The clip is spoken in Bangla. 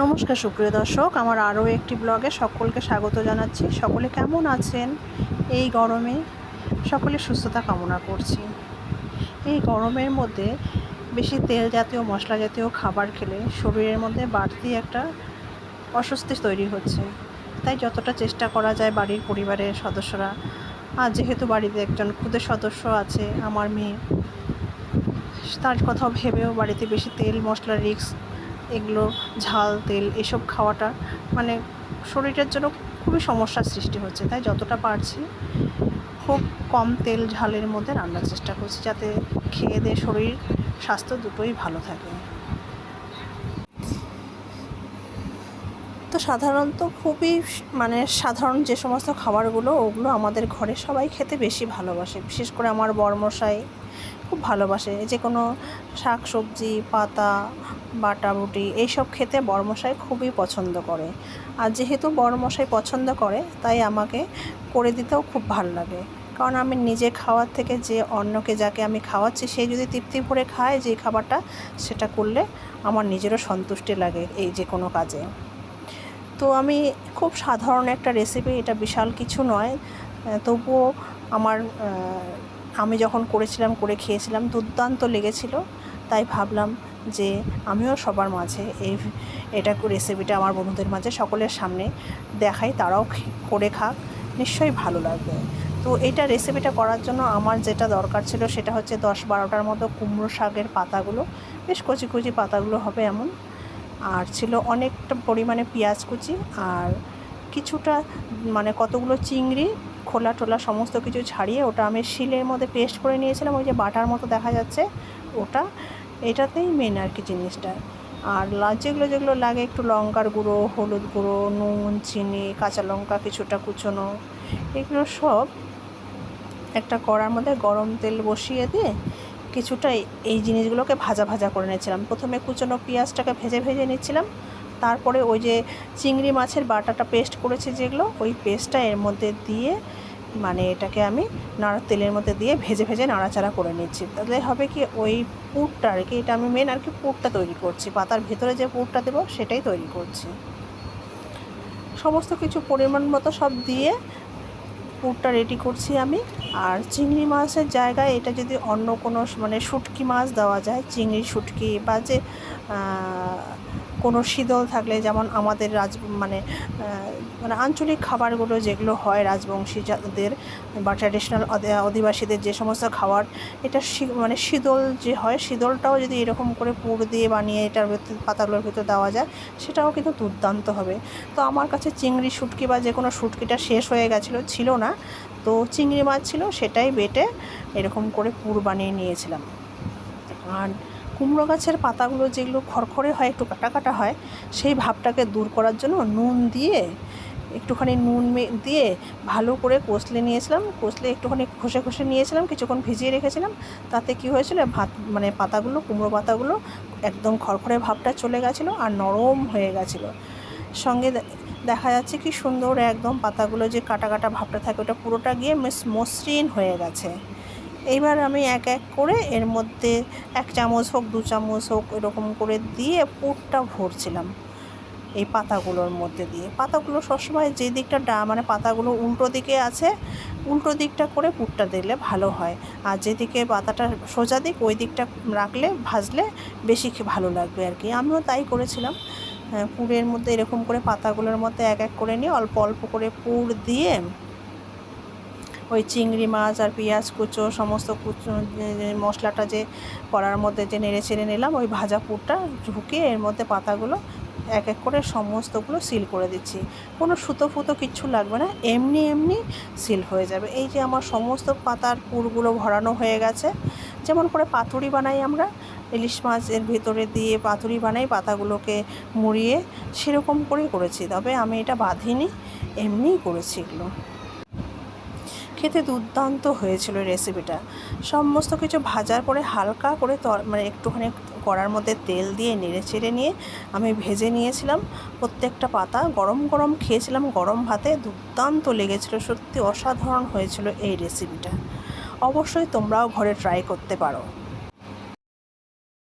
নমস্কার সুপ্রিয় দর্শক, আমার আরও একটি ব্লগে সকলকে স্বাগত জানাচ্ছি। সকলে কেমন আছেন? এই গরমে সকলে সুস্থতা কামনা করছি। এই গরমের মধ্যে বেশি তেল জাতীয় মশলা জাতীয় খাবার খেলে শরীরের মধ্যে বাড়তি একটা অস্বস্তি তৈরি হচ্ছে। তাই যতটা চেষ্টা করা যায় বাড়ির পরিবারের সদস্যরা, আর যেহেতু বাড়িতে একজন ক্ষুদে সদস্য আছে আমার মেয়ে, তার কথা ভেবেও বাড়িতে বেশি তেল মশলা রিস্ক, এগুলো ঝাল তেল এসব খাওয়াটা মানে শরীরের জন্য খুবই সমস্যার সৃষ্টি হচ্ছে। তাই যতটা পারছি খুব কম তেল ঝালের মধ্যে রান্নার চেষ্টা করছি, যাতে খেয়ে দিয়ে শরীর স্বাস্থ্য দুটোই ভালো থাকে। তো সাধারণত খুবই সাধারণ যে সমস্ত খাবারগুলো, ওগুলো আমাদের ঘরে সবাই খেতে বেশি ভালোবাসে। বিশেষ করে আমার বরমশাই খুব ভালোবাসে। যে কোনো শাক সবজি পাতা বাটা বুটি এইসব খেতে বরমশাই খুবই পছন্দ করে। আর যেহেতু বরমশাই পছন্দ করে, তাই আমাকে করে দিতেও খুব ভালো লাগে। কারণ আমি নিজে খাওয়ার থেকে যে অন্যকে যাকে আমি খাওয়াচ্ছি সে যদি তৃপ্তি ভরে খায় যে খাবারটা, সেটা করলে আমার নিজেরও সন্তুষ্টি লাগে এই যে কোনো কাজে। তো আমি খুব সাধারণ একটা রেসিপি, এটা বিশাল কিছু নয়, তবুও আমি যখন করেছিলাম করে খেয়েছিলাম দুর্দান্ত লেগেছিল। তাই ভাবলাম যে আমিও সবার মাঝে এটা রেসিপিটা আমার বন্ধুদের মাঝে সকলের সামনে দেখাই, তারাও করে খাক, নিশ্চয়ই ভালো লাগবে। তো এইটা রেসিপিটা করার জন্য আমার যেটা দরকার ছিল সেটা হচ্ছে 10-12টার মতো কুমড়ো শাকের পাতাগুলো, বেশ কচি কচি পাতাগুলো হবে এমন, আর ছিল অনেকটা পরিমাণে পেঁয়াজ কুচি, আর কিছুটা কতগুলো চিংড়ি খোলা টোলা সমস্ত কিছু ছাড়িয়ে ওটা আমি শিলের মধ্যে পেস্ট করে নিয়েছিলাম, ওই যে বাটার মতো দেখা যাচ্ছে ওটা। এটাতেই মেন আর কি জিনিসটা। আর যেগুলো লাগে একটু লঙ্কার গুঁড়ো, হলুদ গুঁড়ো, নুন, চিনি, কাঁচা লঙ্কা কিছুটা কুচোনো, এগুলো সব একটা কড়ার মধ্যে গরম তেল বসিয়ে দিয়ে কিছুটা এই জিনিসগুলোকে ভাজা ভাজা করে নিয়েছিলাম। প্রথমে কুচনো পেঁয়াজটাকে ভেজে নিচ্ছিলাম, তারপরে ওই যে চিংড়ি মাছের বাটাটা পেস্ট করেছি যেগুলো, ওই পেস্টটা এর মধ্যে দিয়ে এটাকে আমি তেলের মধ্যে দিয়ে ভেজে নাড়াচাড়া করে নিচ্ছি। তাহলে হবে কি, ওই পুরটা আর কি, এটা আমি মেন আর কি পুরটা তৈরি করছি, পাতার ভেতরে যে পুরটা দেবো সেটাই তৈরি করছি। সমস্ত কিছু পরিমাণ মতো সব দিয়ে পুরটা রেডি করছি আমি। আর চিংড়ি মাছের জায়গায় এটা যদি অন্য কোনো শুটকি মাছ দেওয়া যায়, চিংড়ি শুটকি বা যে কোনো শীতল থাকলে, যেমন আমাদের আঞ্চলিক খাবারগুলো যেগুলো হয় রাজবংশী যাদের বা ট্র্যাডিশনাল আদিবাসীদের যে সমস্ত খাবার, এটা শীতল যে হয়, শীতলটাও যদি এরকম করে পুর দিয়ে বানিয়ে এটার পাতাগুলোর ভিতর দেওয়া যায়, সেটাও কিন্তু দুর্দান্ত হবে। তো আমার কাছে চিংড়ি শুটকি বা যে কোনো শুটকিটা শেষ হয়ে ছিল না, তো চিংড়ি মাছ ছিল, সেটাই বেটে এরকম করে পুর বানিয়ে নিয়েছিলাম। আর কুমড়ো গাছের পাতাগুলো যেগুলো খড়খড়ে হয়, একটু কাটা কাটা হয়, সেই ভাবটাকে দূর করার জন্য একটুখানি নুন দিয়ে ভালো করে কষলে একটুখানি ঘষে নিয়েছিলাম, কিছুক্ষণ ভিজিয়ে রেখেছিলাম। তাতে কি হয়েছিল, পাতাগুলো, কুমড়ো পাতাগুলো একদম খড়খড়ে ভাবটা চলে গেছিলো আর নরম হয়ে গেছিলো। সঙ্গে দেখা যাচ্ছে কি সুন্দর একদম পাতাগুলো যে কাটা কাটা ভাবটা থাকে, ওটা পুরোটা গিয়ে মসৃণ হয়ে গেছে। এইবার আমি এক এক করে এর মধ্যে 1 চামচ হোক 2 চামচ হোক এরকম করে দিয়ে পুরটা ভরছিলাম এই পাতাগুলোর মধ্যে দিয়ে। পাতাগুলো সবসময় যে দিকটা পাতাগুলো উল্টো দিকে আছে, উল্টো দিকটা করে পুরটা দিলে ভালো হয়। আর যেদিকে পাতাটা সোজা দিক, ওই দিকটা রাখলে ভাজলে বেশি ভালো লাগবে আর কি। আমিও তাই করেছিলাম। পুরের মধ্যে এরকম করে পাতাগুলোর মধ্যে এক এক করে নিয়ে অল্প অল্প করে পুর দিয়ে ওই চিংড়ি মাছ আর পেঁয়াজ কুচো সমস্ত মশলাটা যে কড়ার মধ্যে যে নেড়ে চেড়ে নিলাম, ওই ভাজা পুরটা ঢুকিয়ে এর মধ্যে পাতাগুলো এক এক করে সমস্তগুলো সিল করে দিচ্ছি। কোনো সুতো ফুতো কিচ্ছু লাগবে না, এমনি সিল হয়ে যাবে। এই যে আমার সমস্ত পাতার পুরগুলো ভরানো হয়ে গেছে। যেমন করে পাতুরি বানাই আমরা, ইলিশ মাছের ভিতরে দিয়ে পাতুরি বানাই পাতাগুলোকে মুড়িয়ে, সেরকম করেই করেছি। তবে আমি এটা বাঁধিনি, এমনিই করেছি এগুলো। খেতে দুর্দান্ত হয়েছিল রেসিপিটা। সমস্ত কিছু ভাজার পরে হালকা করে একটুখানি কড়ার মধ্যে তেল দিয়ে নেড়ে চেড়ে নিয়ে আমি ভেজে নিয়েছিলাম প্রত্যেকটা পাতা। গরম গরম খেয়েছিলাম, গরম ভাতে দুর্দান্ত লেগেছিল, সত্যি অসাধারণ হয়েছিল এই রেসিপিটা। অবশ্যই তোমরাও ঘরে ট্রাই করতে পারো।